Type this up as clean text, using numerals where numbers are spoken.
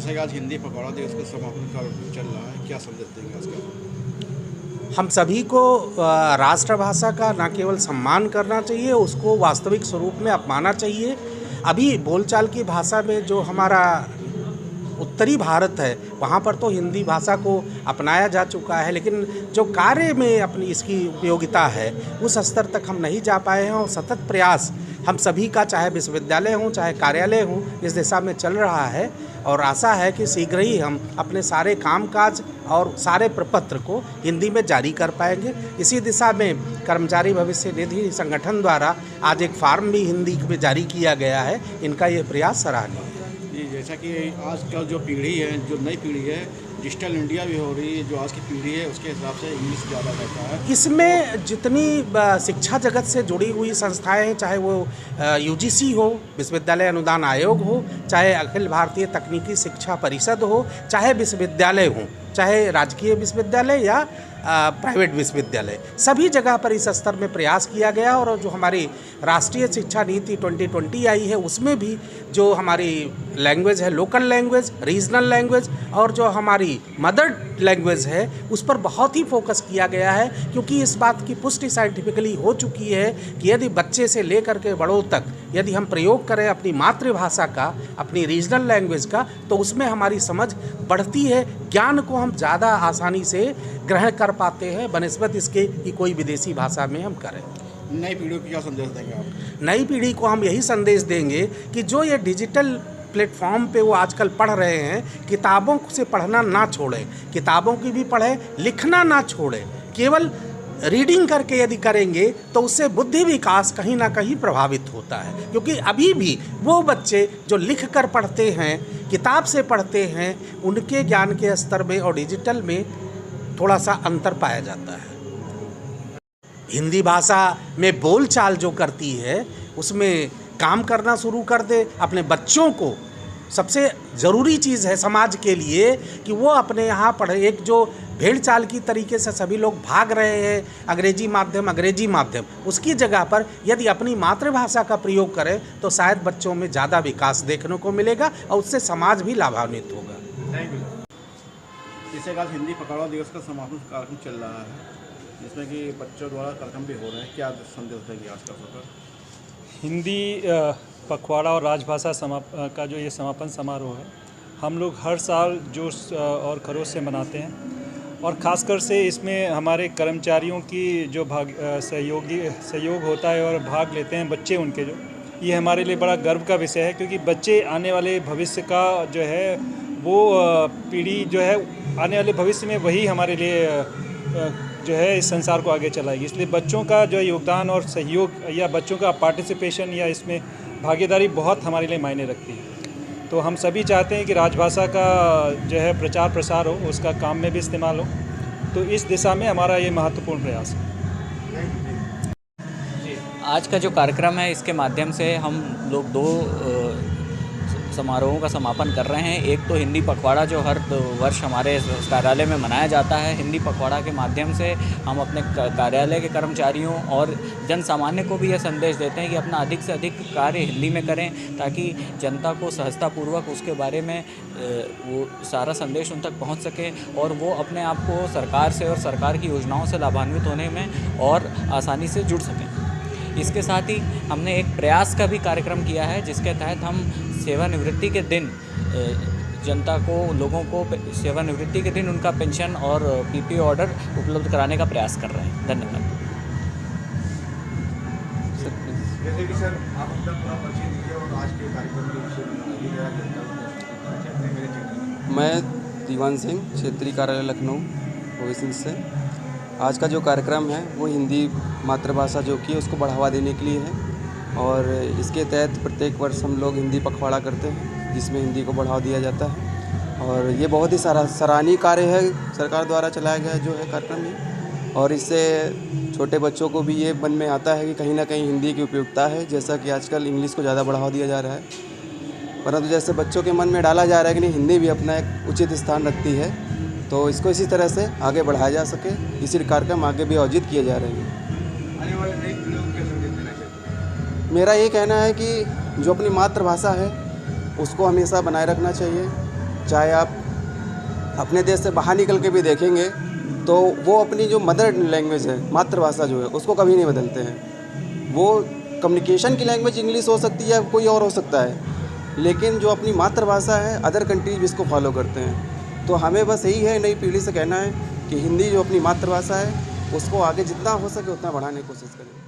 जैसे कि आज हिंदी पखवाड़ा दिवस का समापन कार्यक्रम चल रहा है, क्या संदेश देंगे उसका? हम सभी को राष्ट्रभाषा का न केवल सम्मान करना चाहिए, उसको वास्तविक स्वरूप में अपनाना चाहिए। अभी बोलचाल की भाषा में जो हमारा उत्तरी भारत है, वहाँ पर तो हिंदी भाषा को अपनाया जा चुका है, लेकिन जो कार्य में अपनी इसकी उपयोगिता है उस स्तर तक हम नहीं जा पाए हैं। और सतत प्रयास हम सभी का, चाहे विश्वविद्यालय हों चाहे कार्यालय हों, इस दिशा में चल रहा है। और आशा है कि शीघ्र ही हम अपने सारे कामकाज और सारे प्रपत्र को हिंदी में जारी कर पाएंगे। इसी दिशा में कर्मचारी भविष्य निधि संगठन द्वारा आज एक फॉर्म भी हिंदी में जारी किया गया है। इनका ये प्रयास सराहनीय है। जी, जैसा कि आजकल जो पीढ़ी है, जो नई पीढ़ी है, डिजिटल इंडिया भी हो रही है, जो आज की पीढ़ी है उसके हिसाब से इंग्लिश ज़्यादा रहता है। इसमें जितनी शिक्षा जगत से जुड़ी हुई संस्थाएं हैं, चाहे वो यूजीसी हो, विश्वविद्यालय अनुदान आयोग हो, चाहे अखिल भारतीय तकनीकी शिक्षा परिषद हो, चाहे विश्वविद्यालय हो, चाहे राजकीय विश्वविद्यालय या प्राइवेट विश्वविद्यालय, सभी जगह पर इस स्तर में प्रयास किया गया। और जो हमारी राष्ट्रीय शिक्षा नीति 2020 आई है, उसमें भी जो हमारी लैंग्वेज है, लोकल लैंग्वेज, रीजनल लैंग्वेज और जो हमारी मदर लैंग्वेज है, उस पर बहुत ही फोकस किया गया है। क्योंकि इस बात की पुष्टि साइंटिफिकली हो चुकी है कि यदि बच्चे से लेकर के बड़ों तक यदि हम प्रयोग करें अपनी मातृभाषा का, अपनी रीजनल लैंग्वेज का, तो उसमें हमारी समझ बढ़ती है, ज्ञान को हम ज़्यादा आसानी से ग्रहण कर पाते हैं बनिस्बत इसके कि कोई विदेशी भाषा में हम करें। नई पीढ़ी को क्या संदेश देंगे आप? नई पीढ़ी को हम यही संदेश देंगे कि जो ये डिजिटल प्लेटफॉर्म पे वो आजकल पढ़ रहे हैं, किताबों से पढ़ना ना छोड़ें, किताबों की भी पढ़ें, लिखना ना छोड़ें। केवल रीडिंग करके यदि करेंगे तो उससे बुद्धि विकास कहीं ना कहीं प्रभावित होता है। क्योंकि अभी भी वो बच्चे जो लिख कर पढ़ते हैं, किताब से पढ़ते हैं, उनके ज्ञान के स्तर में और डिजिटल में थोड़ा सा अंतर पाया जाता है। हिंदी भाषा में बोलचाल जो करती है उसमें काम करना शुरू कर दे। अपने बच्चों को सबसे ज़रूरी चीज़ है समाज के लिए कि वो अपने यहाँ पढ़े। एक जो भेड़ चाल की तरीके से सभी लोग भाग रहे हैं अंग्रेजी माध्यम, उसकी जगह पर यदि अपनी मातृभाषा का प्रयोग करें तो शायद बच्चों में ज़्यादा विकास देखने को मिलेगा और उससे समाज भी लाभान्वित होगा। Thank you. जैसे आज हिंदी पखवाड़ा दिवस का समापन कार्यक्रम चल रहा है, जिसमें कि बच्चों द्वारा कार्यक्रम भी हो रहे हैं, क्या संदेश देंगे आज का अवसर पर? हिंदी पखवाड़ा और राजभाषा का जो ये समापन समारोह है, हम लोग हर साल जोश और खरोश से मनाते हैं। और ख़ासकर से इसमें हमारे कर्मचारियों की जो सहयोग होता है और भाग लेते हैं बच्चे उनके, जो ये हमारे लिए बड़ा गर्व का विषय है। क्योंकि बच्चे आने वाले भविष्य का जो है वो पीढ़ी जो है, आने वाले भविष्य में वही हमारे लिए जो है इस संसार को आगे चलाएगी। इसलिए बच्चों का जो योगदान और सहयोग या बच्चों का पार्टिसिपेशन या इसमें भागीदारी बहुत हमारे लिए मायने रखती है। तो हम सभी चाहते हैं कि राजभाषा का जो है प्रचार प्रसार हो, उसका काम में भी इस्तेमाल हो। तो इस दिशा में हमारा ये महत्वपूर्ण प्रयास है। आज का जो कार्यक्रम है, इसके माध्यम से हम लोग दो समारोहों का समापन कर रहे हैं। एक तो हिंदी पखवाड़ा जो हर वर्ष हमारे कार्यालय में मनाया जाता है। हिंदी पखवाड़ा के माध्यम से हम अपने कार्यालय के कर्मचारियों और जन सामान्य को भी यह संदेश देते हैं कि अपना अधिक से अधिक कार्य हिंदी में करें, ताकि जनता को सहजतापूर्वक उसके बारे में वो सारा संदेश उन तक पहुंच सके और वो अपने आप को सरकार से और सरकार की योजनाओं से लाभान्वित होने में और आसानी से जुड़ सकें। इसके साथ ही हमने एक प्रयास का भी कार्यक्रम किया है, जिसके तहत हम सेवानिवृत्ति के दिन जनता को, लोगों को सेवानिवृत्ति के दिन उनका पेंशन और पीपीओ ऑर्डर उपलब्ध कराने का प्रयास कर रहे हैं। धन्यवाद। जैसे कि सर, आप अपना पूरा परिचय दीजिए और आज के कार्यक्रम के विषय में। मैं दीवान सिंह, क्षेत्रीय कार्यालय लखनऊ भविष्य से। आज का जो कार्यक्रम है वो हिंदी मातृभाषा जो कि उसको बढ़ावा देने के लिए है और इसके तहत प्रत्येक वर्ष हम लोग हिंदी पखवाड़ा करते हैं, जिसमें हिंदी को बढ़ावा दिया जाता है। और ये बहुत ही सराहनीय कार्य है, सरकार द्वारा चलाया गया जो है कार्यक्रम ये। और इससे छोटे बच्चों को भी ये मन में आता है कि कहीं ना कहीं हिंदी की उपयोगिता है, जैसा कि आजकल इंग्लिश को ज़्यादा बढ़ावा दिया जा रहा है। परंतु जैसे बच्चों के मन में डाला जा रहा है कि नहीं, हिंदी भी अपना एक उचित स्थान रखती है, तो इसको इसी तरह से आगे बढ़ाया जा सके, इसी कार्यक्रम आगे भी आयोजित किए जा रहे हैं। आने वाले नई पीढ़ियों को क्या संदेश देना चाहिए? मेरा ये कहना है कि जो अपनी मातृभाषा है उसको हमेशा बनाए रखना चाहिए, चाहे आप अपने देश से बाहर निकल के भी देखेंगे तो वो अपनी जो मदर लैंग्वेज है, मातृभाषा जो है, उसको कभी नहीं बदलते हैं। वो कम्युनिकेशन की लैंग्वेज इंग्लिश हो सकती है, कोई और हो सकता है, लेकिन जो अपनी मातृभाषा है अदर कंट्रीज भी इसको फॉलो करते हैं। तो हमें बस यही है नई पीढ़ी से कहना है कि हिंदी जो अपनी मातृभाषा है उसको आगे जितना हो सके उतना बढ़ाने की कोशिश करें।